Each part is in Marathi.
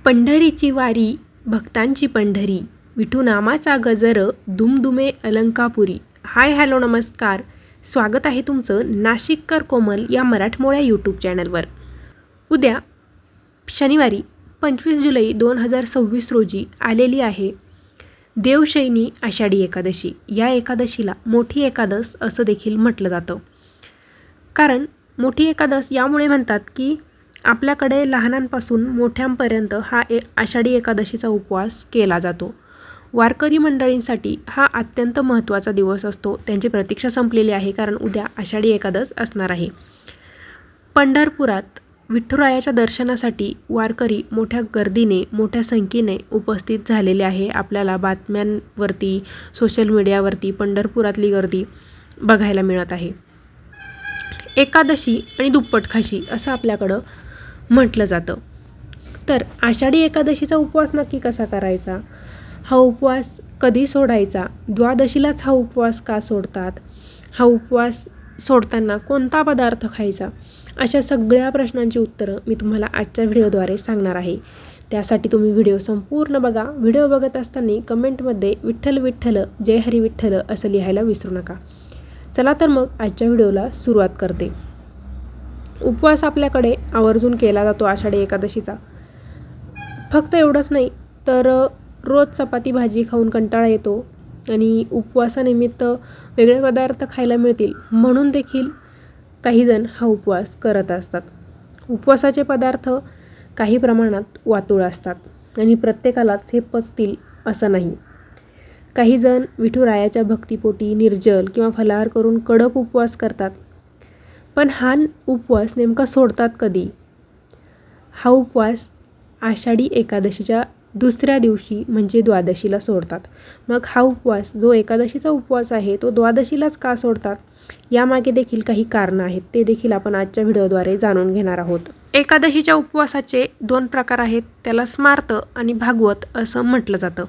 पंढरीची वारी भक्तांची पंढरी, विठू नामाचा गजर दुमदुमे अलंकापुरी. हाय हॅलो नमस्कार, स्वागत आहे तुमचं नाशिककर कोमल या मराठमोळ्या यूट्यूब चॅनलवर. उद्या शनिवारी 25 जुलै 2026 रोजी आलेली आहे देवशयनी आषाढी एकादशी. या एकादशीला मोठी एकादश असं देखील म्हटलं जातं. कारण मोठी एकादश यामुळे म्हणतात की आपल्याकडे लहानांपासून मोठ्यांपर्यंत हा आषाढी एकादशीचा उपवास केला जातो. वारकरी मंडळींसाठी हा अत्यंत महत्त्वाचा दिवस असतो. त्यांची प्रतीक्षा संपलेली आहे, कारण उद्या आषाढी एकादश असणार आहे. पंढरपुरात विठुरायाच्या दर्शनासाठी वारकरी मोठ्या गर्दीने, मोठ्या संख्येने उपस्थित झालेले आहे. आपल्याला बातम्यांवरती, सोशल मीडियावरती पंढरपुरातली गर्दी बघायला मिळत आहे. एकादशी आणि दुप्पट खाशी असं आपल्याकडं म्हटलं जातं. तर आषाढी एकादशीचा उपवास नक्की कसा करायचा, हा उपवास कधी सोडायचा, द्वादशीलाच हा उपवास का सोडतात, हा उपवास सोडताना कोणता पदार्थ खायचा, अशा सगळ्या प्रश्नांची उत्तरं मी तुम्हाला आजच्या व्हिडिओद्वारे सांगणार आहे. त्यासाठी तुम्ही व्हिडिओ संपूर्ण बघा. व्हिडिओ बघत असताना कमेंटमध्ये विठ्ठल विठ्ठल जय हरी विठ्ठल असं लिहायला विसरू नका. चला तर मग आजच्या व्हिडिओला सुरुवात करते. उपवास आपल्याकडे आवर्जून केला जातो आषाढी एकादशीचा. फक्त एवढंच नाही तर रोज चपाती भाजी खाऊन कंटाळा येतो आणि उपवासानिमित्त वेगळे पदार्थ खायला मिळतील म्हणून देखील काहीजण हा उपवास करत असतात. उपवासाचे पदार्थ काही प्रमाणात वातुळ असतात आणि प्रत्येकालाच हे पचतील असं नाही. काहीजण विठुरायाच्या भक्तिपोटी निर्जल किंवा फलाहार करून कडक उपवास करतात. पण हा उपवास नेमका सोडतात कधी? हा उपवास आषाढी एकादशीच्या दुसऱ्या दिवशी म्हणजे द्वादशीला सोडतात. मग हा उपवास जो एकादशीचा उपवास आहे तो द्वादशीलाच का सोडतात, यामागे देखील काही कारणं आहेत. ते देखील आपण आजच्या व्हिडिओद्वारे जाणून घेणार आहोत. एकादशीच्या उपवासाचे 2 प्रकार आहेत. त्याला स्मार्त आणि भागवत असं म्हटलं जातं.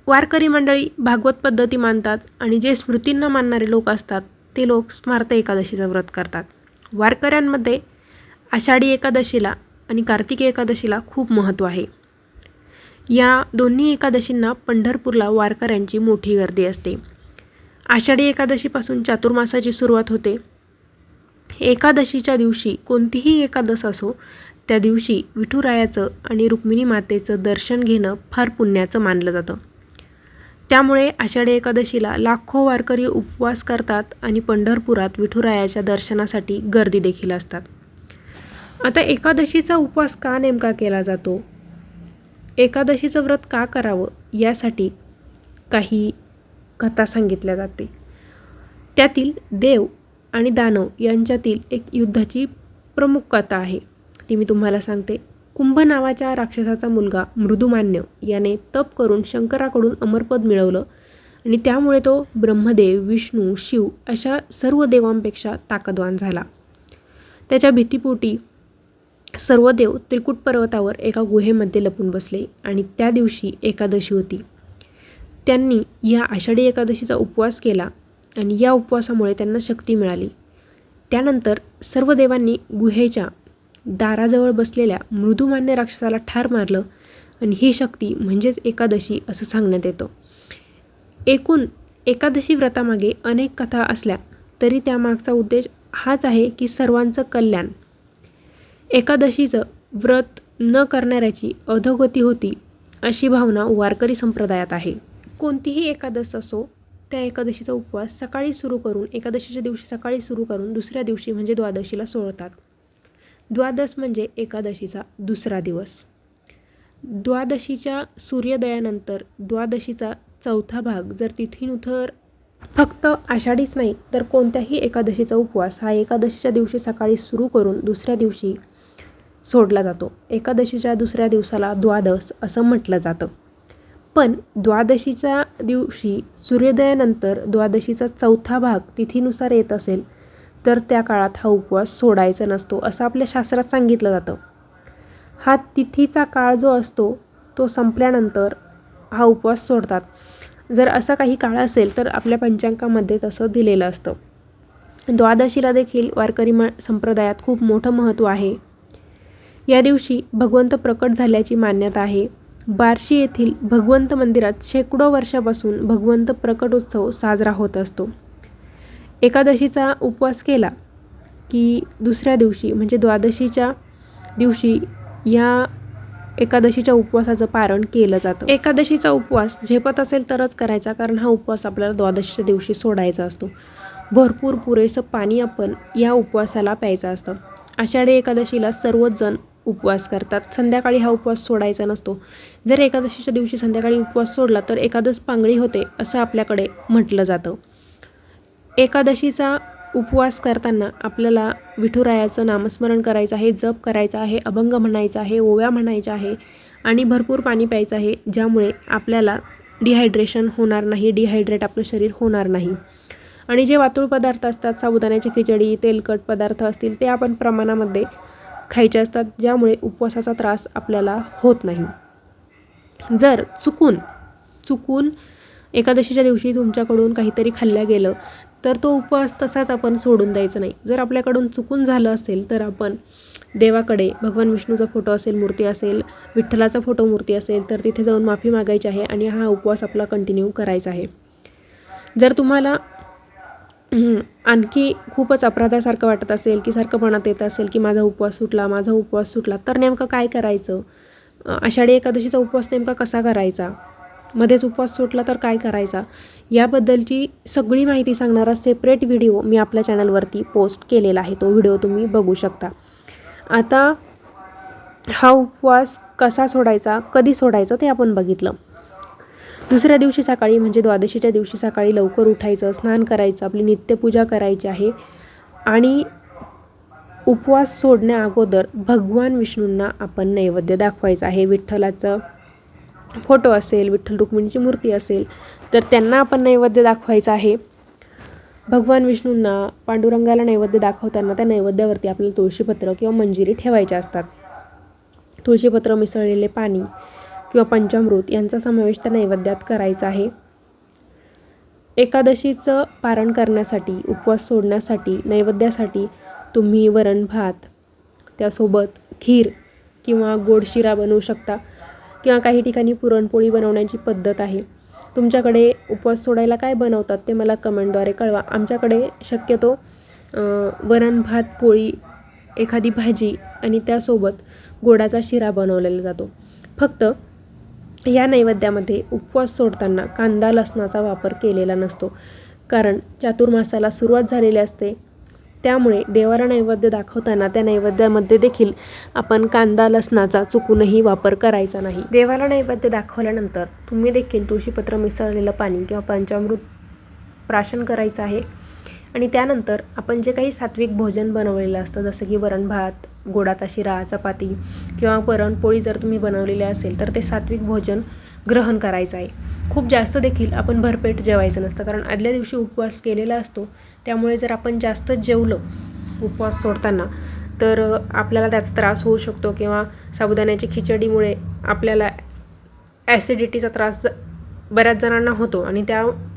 वारकरी मंडळी भागवत पद्धती मानतात आणि जे स्मृतींना मानणारे लोक असतात ते लोक स्मार्त एकादशीचं व्रत करतात. वारकऱ्यांमध्ये आषाढी एकादशीला आणि कार्तिकी एकादशीला खूप महत्त्व आहे. या दोन्ही एकादशींना पंढरपूरला वारकऱ्यांची मोठी गर्दी असते. आषाढी एकादशीपासून चातुर्मासाची सुरुवात होते. एकादशीच्या दिवशी कोणतीही एकादश असो, त्या दिवशी विठुरायाचं आणि रुक्मिणी मातेचं दर्शन घेणं फार पुण्याचं मानलं जातं. त्यामुळे आषाढी एकादशीला लाखो वारकरी उपवास करतात आणि पंढरपुरात विठुरायाच्या दर्शनासाठी गर्दी देखील असतात. आता एकादशीचा उपवास का नेमका केला जातो, एकादशीचं व्रत का करावं, यासाठी काही कथा सांगितल्या जाते. त्यातील देव आणि दानव यांच्यातील एक युद्धाची प्रमुख कथा आहे, ती मी तुम्हाला सांगते. कुंभ नावाच्या राक्षसाचा मुलगा मृदुमान्य याने तप करून शंकराकडून अमरपद मिळवलं आणि त्यामुळे तो ब्रह्मदेव, विष्णू, शिव अशा सर्व देवांपेक्षा ताकदवान झाला. त्याच्या भीतीपोटी सर्व देव त्रिकूट पर्वतावर एका गुहेमध्ये लपून बसले आणि त्या दिवशी एकादशी होती. त्यांनी या आषाढी एकादशीचा उपवास केला आणि या उपवासामुळे त्यांना शक्ती मिळाली. त्यानंतर सर्व देवांनी गुहेच्या दाराजवळ बसलेल्या मृदुमान्य राक्षसाला ठार मारलं आणि ही शक्ती म्हणजेच एकादशी असं सांगण्यात येतं. एकूण एकादशी व्रतामागे अनेक कथा असल्या तरी त्यामागचा उद्देश हाच आहे की सर्वांचं कल्याण. एकादशीचं व्रत न करणाऱ्याची अधोगती होती अशी भावना वारकरी संप्रदायात आहे. कोणतीही एकादश असो, त्या एकादशीचा उपवास सकाळी सुरू करून, एकादशीच्या दिवशी सकाळी सुरू करून दुसऱ्या दिवशी म्हणजे द्वादशीला सोडतात. द्वादश म्हणजे एकादशीचा दुसरा दिवस. द्वादशीच्या सूर्योदयानंतर द्वादशीचा चौथा भाग जर तिथीनुसार, फक्त आषाढीच नाही तर कोणत्याही एकादशीचा उपवास हा एकादशीच्या दिवशी सकाळी सुरू करून दुसऱ्या दिवशी सोडला जातो. एकादशीच्या दुसऱ्या दिवसाला द्वादश असं म्हटलं जातं. पण द्वादशीच्या दिवशी सूर्योदयानंतर द्वादशीचा चौथा भाग तिथीनुसार येत असेल तर त्या काळात हा उपवास सोडायचा नसतो असं आपल्या शास्त्रात सांगितलं जातं. हा तिथीचा काळ जो असतो तो संपल्यानंतर हा उपवास सोडतात. जर असा काही काळ असेल तर आपल्या पंचांगामध्ये तसं दिलेलं असतं. द्वादशीला देखील वारकरी संप्रदायात खूप मोठं महत्त्व आहे. या दिवशी भगवंत प्रकट झाल्याची मान्यता आहे. बार्शी येथील भगवंत मंदिरात शेकडो वर्षापासून भगवंत प्रकट उत्सव साजरा होत असतो. एकादशीचा उपवास केला की दुसऱ्या दिवशी म्हणजे द्वादशीच्या दिवशी या एकादशीच्या उपवासाचं पारण केलं जातं. एकादशीचा उपवास झेपत असेल तरच करायचा, कारण हा उपवास आपल्याला द्वादशीच्या दिवशी सोडायचा असतो. भरपूर पुरेसं पाणी आपण या उपवासाला प्यायचं असतं. आषाढी एकादशीला सर्वच जण उपवास करतात. संध्याकाळी हा उपवास सोडायचा नसतो. जर एकादशीच्या दिवशी संध्याकाळी उपवास सोडला तर एकादश पांगळी होते असं आपल्याकडे म्हटलं जातं. एकादशीचा उपवास करताना आपल्याला विठुरायाचं नामस्मरण करायचं आहे, जप करायचा आहे, अभंग म्हणायचा आहे, ओव्या म्हणायच्या आहे आणि भरपूर पाणी प्यायचं आहे, ज्यामुळे आपल्याला डिहायड्रेशन होणार नाही, डिहायड्रेट आपलं शरीर होणार नाही. आणि जे वातुळ पदार्थ असतात, साबुदाण्याची खिचडी, तेलकट पदार्थ असतील ते आपण प्रमाणामध्ये खायचे असतात, ज्यामुळे उपवासाचा त्रास आपल्याला होत नाही. जर चुकून एकादशीच्या दिवशी तुमच्याकडून काहीतरी खाल्लं गेलं तर तो उपवास तसाच आपण सोडून द्यायचा नाही. जर आपल्याकडून चुकून झालं असेल तर आपण देवाकडे, भगवान विष्णूचा फोटो असेल, मूर्ती असेल, विठ्ठलाचा फोटो मूर्ती असेल तर तिथे जाऊन माफी मागायची आहे आणि हा उपवास आपला कंटिन्यू करायचा आहे. जर तुम्हाला आणखी खूपच अपराधासारखं वाटत असेल की सारखं मनात येत असेल की माझा उपवास सुटला तर नेमकं काय करायचं, आषाढी एकादशीचा उपवास नेमका कसा करायचा, मध्येच उपवास सुटला तर काय करायचा, याबद्दलची सगळी माहिती सांगणारा सेपरेट व्हिडिओ मी आपल्या चॅनलवरती पोस्ट केलेला आहे. तो व्हिडिओ तुम्ही बघू शकता. आता हा उपवास कसा सोडायचा, कधी सोडायचा ते आपण बघितलं. दुसऱ्या दिवशी सकाळी म्हणजे द्वादशीच्या दिवशी सकाळी लवकर उठायचं, स्नान करायचं, आपली नित्यपूजा करायची आहे आणि उपवास सोडण्या अगोदर भगवान विष्णूंना आपण नैवेद्य दाखवायचं आहे. विठ्ठलाचं फोटो असेल, विठ्ठल रुक्मिणीची मूर्ती असेल तर त्यांना आपण नैवेद्य दाखवायचा आहे. भगवान विष्णूंना, पांडुरंगाला नैवेद्य दाखवताना त्या नैवेद्यावरती आपल्याला तुळशीपत्र किंवा मंजिरी ठेवायच्या असतात. तुळशीपत्र, मिसळलेले पाणी किंवा पंचामृत यांचा समावेश त्या नैवेद्यात करायचा आहे. एकादशीचं पारण करण्यासाठी, उपवास सोडण्यासाठी, नैवेद्यासाठी तुम्ही वरण भात, त्यासोबत खीर किंवा गोड शिरा बनवू शकता किंवा काही ठिकाणी पुरणपोळी बनवण्याची पद्धत आहे. तुमच्याकडे उपवास सोडायला काय बनवतात ते मला कमेंटद्वारे कळवा. आमच्याकडे शक्यतो वरण भात, पोळी, एखादी भाजी आणि त्यासोबत गोडाचा शिरा बनवलेला जातो. फक्त या नैवेद्यामध्ये उपवास सोडताना कांदा लसणाचा वापर केलेला नसतो, कारण चातुर्मासाला सुरुवात झालेली असते. त्यामुळे देवाला नैवेद्य दाखवताना त्या नैवेद्यामध्ये देखील आपण कांदा लसणाचा चुकूनही वापर करायचा नाही. देवाला नैवेद्य दाखवल्यानंतर तुम्ही देखील तुळशीपत्र मिसळलेलं पाणी किंवा पंचामृत प्राशन करायचं आहे आणि त्यानंतर आपण जे काही सात्विक भोजन बनवलेलं असतं, जसं की वरण भात, गोडाचा शिरा, चपाती किंवा पुरणपोळी जर तुम्ही बनवलेले असेल तर ते सात्विक भोजन ग्रहण करायचं आहे. खूप जास्त देखील आपण भरपेट जेवायचं नसतं, कारण आदल्या दिवशी उपवास केलेला असतो. त्यामुळे जर आपण जास्त जेवलं उपवास सोडताना तर आपल्याला त्याचा त्रास होऊ शकतो किंवा साबुदाण्याची खिचडीमुळे आपल्याला ॲसिडिटीचा त्रास बऱ्याच जणांना होतो आणि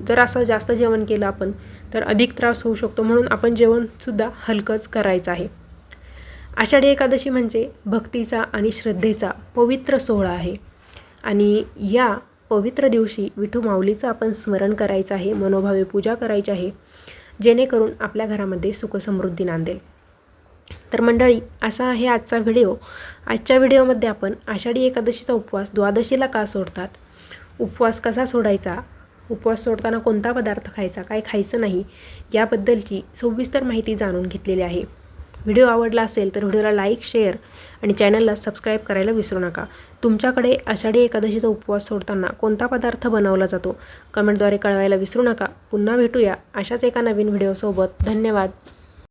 जर असं जास्त जेवण केलं आपण तर अधिक त्रास होऊ शकतो. म्हणून आपण जेवणसुद्धा हलकंच करायचं आहे. आषाढी एकादशी म्हणजे भक्तीचा आणि श्रद्धेचा पवित्र सोहळा आहे आणि या पवित्र दिवशी विठू माऊलीचं आपण स्मरण करायचं आहे, मनोभावे पूजा करायची आहे, जेणेकरून आपल्या घरामध्ये सुखसमृद्धी नांदेल. तर मंडळी, असा आहे आजचा व्हिडिओ. आजच्या व्हिडिओमध्ये आपण आषाढी एकादशीचा उपवास द्वादशीला का सोडतात, उपवास कसा सोडायचा, उपवास सोडताना कोणता पदार्थ खायचा, काय खायचं नाही, याबद्दलची सविस्तर माहिती जाणून घेतलेली आहे. व्हिडिओ आवडला असेल तर व्हिडिओला लाईक, शेअर आणि चॅनलला सबस्क्राईब करायला विसरू नका. तुमच्याकडे आषाढी एकादशीचा उपवास सोडताना कोणता पदार्थ बनवला जातो कमेंटद्वारे कळवायला विसरू नका. पुन्हा भेटूया अशाच एका नवीन व्हिडिओसोबत. धन्यवाद.